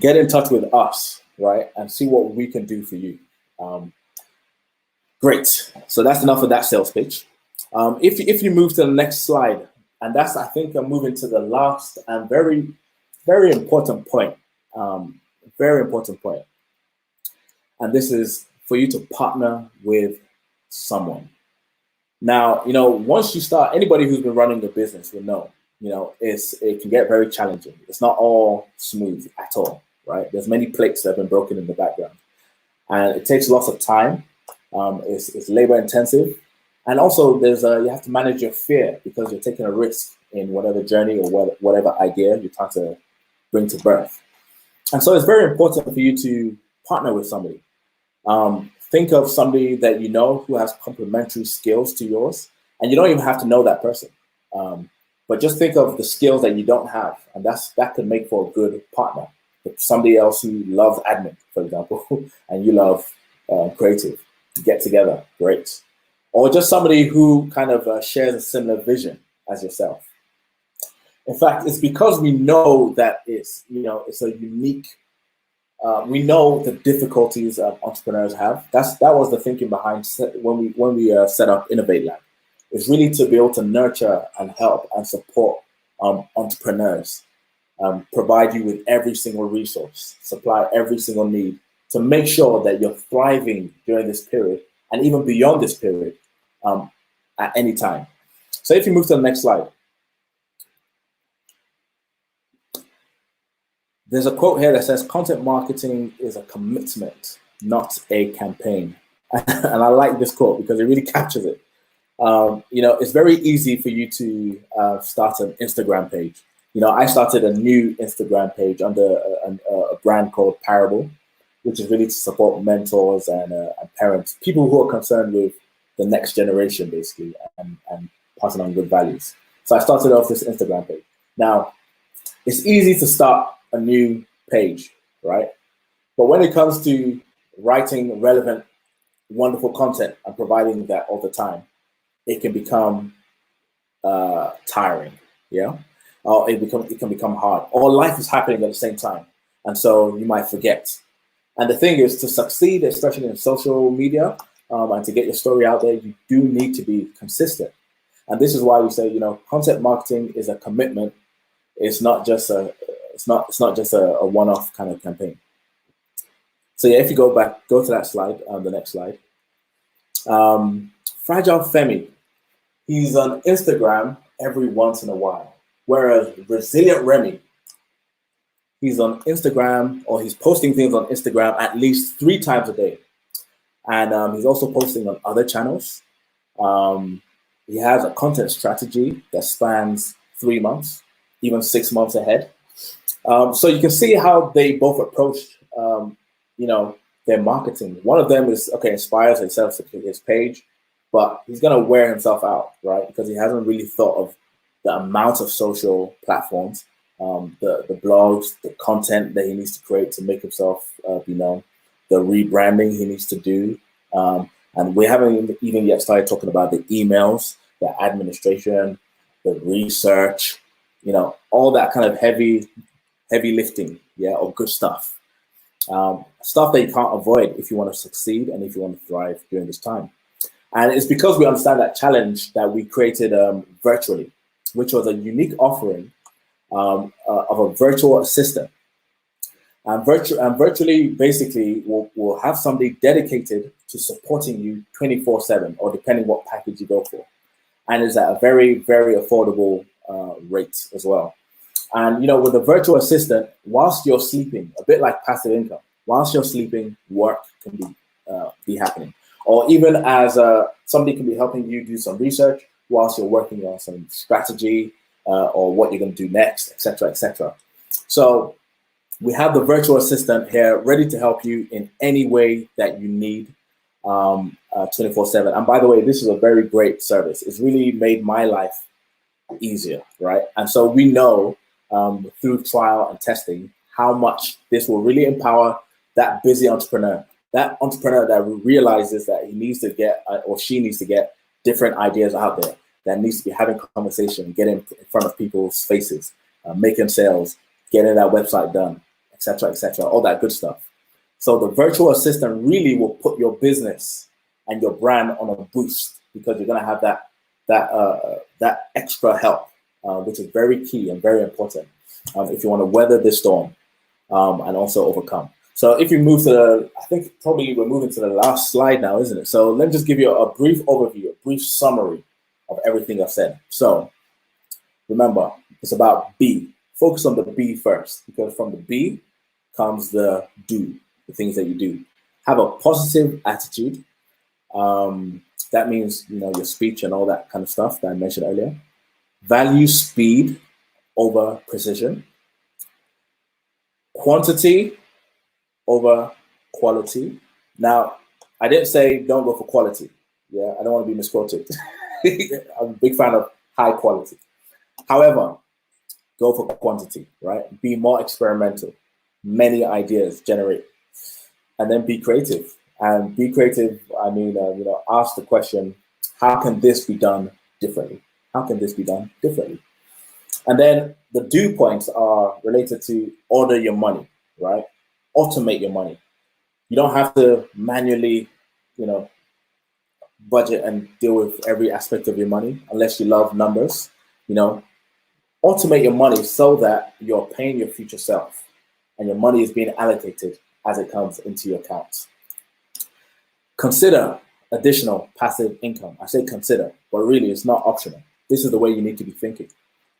S1: Get in touch with us, right? And see what we can do for you. Great. So that's enough of that sales pitch. If you move to the next slide, and that's, I think I'm moving to the last and very, very important point. Very important point. And this is for you to partner with someone. Now, once you start, anybody who's been running the business will know, it can get very challenging. It's not all smooth at all, right? There's many plates that have been broken in the background, and it takes lots of time. It's labor intensive, and also you have to manage your fear because you're taking a risk in whatever journey or whatever idea you're trying to bring to birth. And so it's very important for you to partner with somebody. Think of somebody that you know who has complementary skills to yours, and you don't even have to know that person. But just think of the skills that you don't have, and that could make for a good partner. If somebody else who loves admin, for example, and you love creative, get together, great. Or just somebody who kind of shares a similar vision as yourself. In fact, it's because we know that it's a unique. We know the difficulties entrepreneurs have. That was the thinking behind when we set up Innovate Lab. It's really to be able to nurture and help and support entrepreneurs, provide you with every single resource, supply every single need to make sure that you're thriving during this period and even beyond this period at any time. So if you move to the next slide. There's a quote here that says, content marketing is a commitment, not a campaign. And I like this quote because it really captures it. It's very easy for you to start an Instagram page. I started a new Instagram page under a brand called Parable, which is really to support mentors and parents, people who are concerned with the next generation, basically, and passing on good values. So I started off this Instagram page. Now, it's easy to start a new page, right? But when it comes to writing relevant, wonderful content and providing that all the time, it can become tiring, or it can become hard, or life is happening at the same time, and so you might forget. And the thing is, to succeed, especially in social media, and to get your story out there, you do need to be consistent. And this is why we say, content marketing is a commitment. It's not just a one-off kind of campaign. So yeah, if you go to that slide, the next slide. Fragile Femi, he's on Instagram every once in a while, whereas Resilient Remy, he's on Instagram, or he's posting things on Instagram at least 3 times a day, and he's also posting on other channels. He has a content strategy that spans 3 months, even 6 months ahead. So you can see how they both approach, their marketing. One of them is, inspires himself to his page, but he's going to wear himself out, right? Because he hasn't really thought of the amount of social platforms, the blogs, the content that he needs to create to make himself be known, the rebranding he needs to do. And we haven't even yet started talking about the emails, the administration, the research, all that kind of heavy lifting, or good stuff. Stuff that you can't avoid if you want to succeed and if you want to thrive during this time. And it's because we understand that challenge that we created virtually. which was a unique offering of a virtual assistant. And virtually, basically, will have somebody dedicated to supporting you 24/7, or depending what package you go for. And it's at a very, very affordable rate as well. And, with a virtual assistant, whilst you're sleeping, a bit like passive income, whilst you're sleeping, work can be happening. Or even as somebody can be helping you do some research whilst you're working on some strategy or what you're going to do next, etc., etc. So we have the virtual assistant here ready to help you in any way that you need 24/7. And by the way, this is a very great service. It's really made my life easier, right? And so we know through trial and testing how much this will really empower that busy entrepreneur, that realizes that he needs to get or she needs to get different ideas out there, that needs to be having conversation, getting in front of people's faces, making sales, getting that website done, etc., all that good stuff. So the virtual assistant really will put your business and your brand on a boost, because you're going to have that extra help, which is very key and very important if you want to weather this storm and also overcome. So if you move to I think probably we're moving to the last slide now, isn't it? So let me just give you a brief overview, a brief summary of everything I've said. So remember, it's about B. Focus on the B first, because from the B comes the do, the things that you do. Have a positive attitude. That means, your speech and all that kind of stuff that I mentioned earlier. Value speed over precision. Quantity over quality. Now, I didn't say don't go for quality. Yeah, I don't want to be misquoted. I'm a big fan of high quality. However, go for quantity, right? Be more experimental. Many ideas generate. And then be creative. And be creative, I mean, ask the question, how can this be done differently? How can this be done differently? And then the do points are related to order your money, right? Automate your money. You don't have to manually, budget and deal with every aspect of your money unless you love numbers. Automate your money so that you're paying your future self and your money is being allocated as it comes into your account. Consider additional passive income. I say consider, but really it's not optional. This is the way you need to be thinking.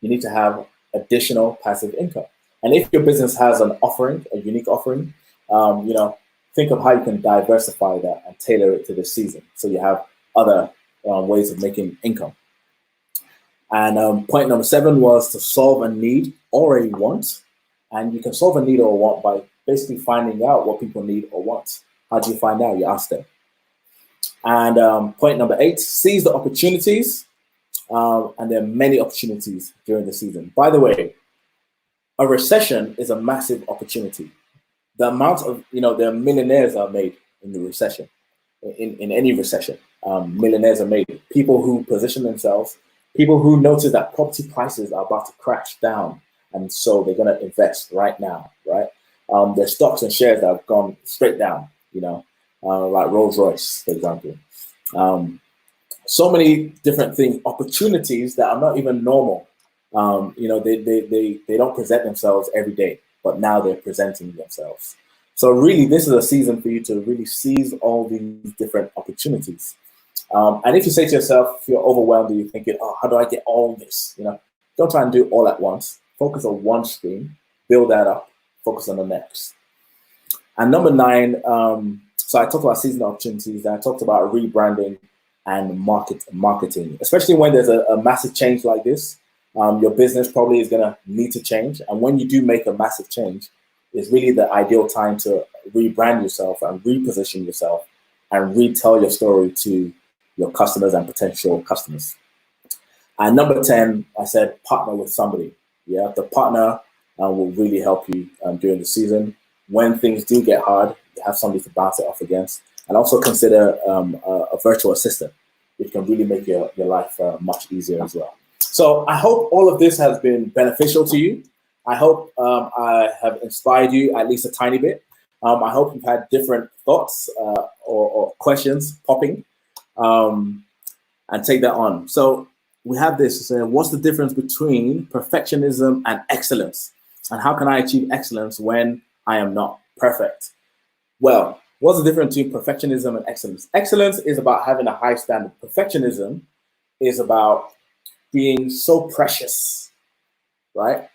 S1: You need to have additional passive income. And if your business has an offering, a unique offering, think of how you can diversify that and tailor it to the season, so you have other ways of making income. And point number 7 was to solve a need or a want. And you can solve a need or a want by basically finding out what people need or want. How do you find out? You ask them. And point number 8, seize the opportunities. And there are many opportunities during the season. By the way, a recession is a massive opportunity. The amount of, there are millionaires are made in the recession, in any recession. Millionaires are made. People who position themselves, people who notice that property prices are about to crash down, and so they're going to invest right now, right? There's stocks and shares that have gone straight down, like Rolls Royce, for example. So many different things, opportunities that are not even normal. They don't present themselves every day, but now they're presenting themselves. So really, this is a season for you to really seize all these different opportunities. And if you say to yourself, if you're overwhelmed, and you're thinking, oh, how do I get all this? Don't try and do it all at once. Focus on one stream, build that up, focus on the next. And number 9, so I talked about seasonal opportunities, and I talked about rebranding and marketing, especially when there's a massive change like this. Your business probably is going to need to change. And when you do make a massive change, it's really the ideal time to rebrand yourself and reposition yourself and retell your story to your customers and potential customers. And number 10, I said, partner with somebody. Yeah, the partner will really help you during the season. When things do get hard, you have somebody to bounce it off against. And also consider a virtual assistant, which can really make your life much easier as well. So I hope all of this has been beneficial to you. I hope I have inspired you at least a tiny bit. I hope you've had different thoughts or questions popping, and take that on. So we have this, what's the difference between perfectionism and excellence? And how can I achieve excellence when I am not perfect? Well, what's the difference between perfectionism and excellence? Excellence is about having a high standard. Perfectionism is about being so precious, right?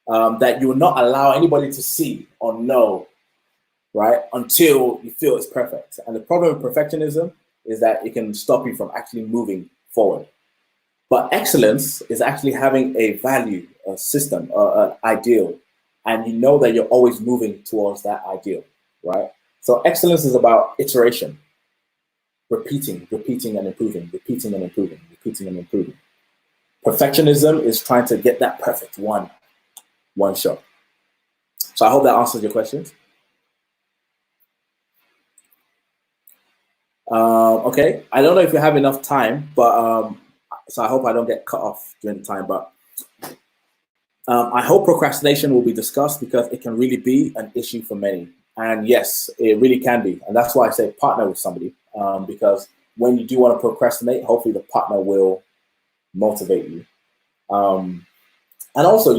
S1: That you will not allow anybody to see or know, right? Until you feel it's perfect. And the problem with perfectionism is that it can stop you from actually moving forward. But excellence is actually having a value, a system, an ideal, and you know that you're always moving towards that ideal, right? So excellence is about iteration, repeating and improving, repeating and improving, repeating and improving. Perfectionism is trying to get that perfect one shot. So I hope that answers your questions. Okay, I don't know if you have enough time, but so I hope I don't get cut off during the time, but I hope procrastination will be discussed because it can really be an issue for many. And yes, it really can be. And that's why I say partner with somebody, because when you do want to procrastinate, hopefully the partner will motivate you. And also,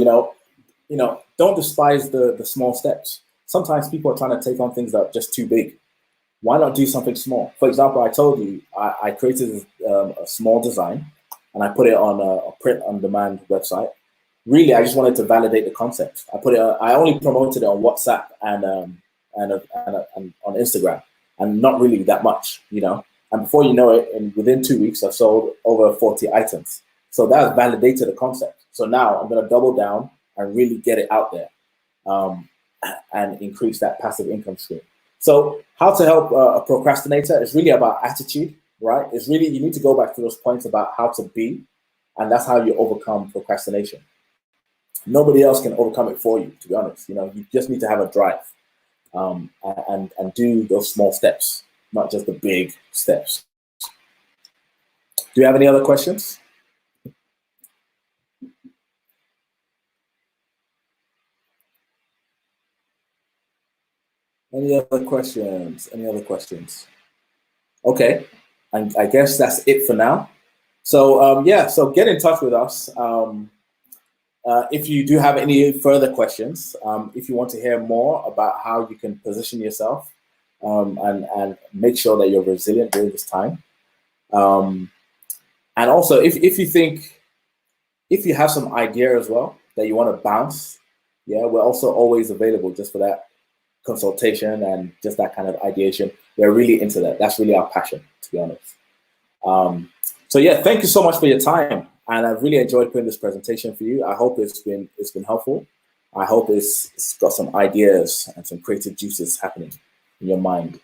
S1: don't despise the small steps. Sometimes people are trying to take on things that are just too big. Why not do something small? For example, I told you I created a small design and I put it on a print-on-demand website. Really, I just wanted to validate the concept. I only promoted it on WhatsApp and on Instagram, and not really that much, And before you know it, within 2 weeks, I've sold over 40 items. So that validated the concept. So now I'm going to double down and really get it out there, and increase that passive income stream. So how to help a procrastinator is really about attitude, right? It's really, you need to go back to those points about how to be, and that's how you overcome procrastination. Nobody else can overcome it for you, to be honest. You just need to have a drive, and do those small steps, not just the big steps. Do you have any other questions? Any other questions? Any other questions? Okay, and I guess that's it for now. So so get in touch with us. If you do have any further questions, if you want to hear more about how you can position yourself, and make sure that you're resilient during this time. And also, if you have some idea as well that you want to bounce, we're also always available just for that consultation and just that kind of ideation. We're really into that. That's really our passion, to be honest. So thank you so much for your time, and I've really enjoyed putting this presentation for you. I hope it's been helpful. I hope it's got some ideas and some creative juices happening in your mind.